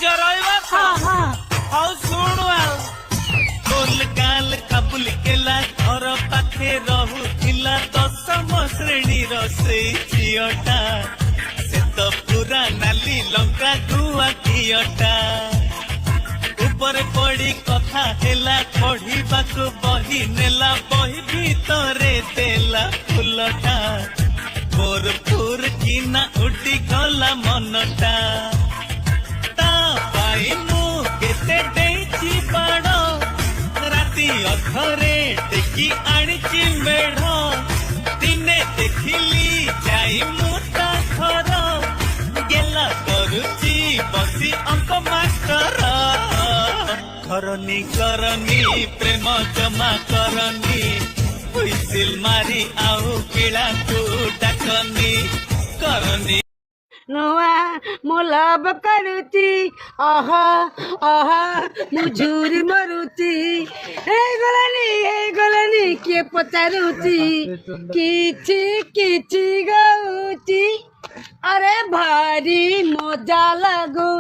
धैर्य रहा हाउ शुणु बोल गाल काबुल केला घर पाखे रहुथिला 10म श्रेणीर से झीटा से तो पूरा नाली लंका गुआ घीटा ऊपर पड़ी कथा हेला पढ़िबाकू बही नेला बही भितरे देला फुलटा मोर फुर किना उठी गला मनटा ता पाई मु केते देची बाड़ राति अधरे टेकी आनिची मेढ़ दिने देखिली जाई मु ता घर गेला करुची बसी अंक मास्टर करनी करनी प्रेम जमा करनी हुइसिल मारी आउ पिला को डाकनी करनी नुआ मुलाब करुची आहा आहा मुझूरी मरुची हे गलनी किए पचारुची किछि किछि गाउची अरे भारी मजा लागू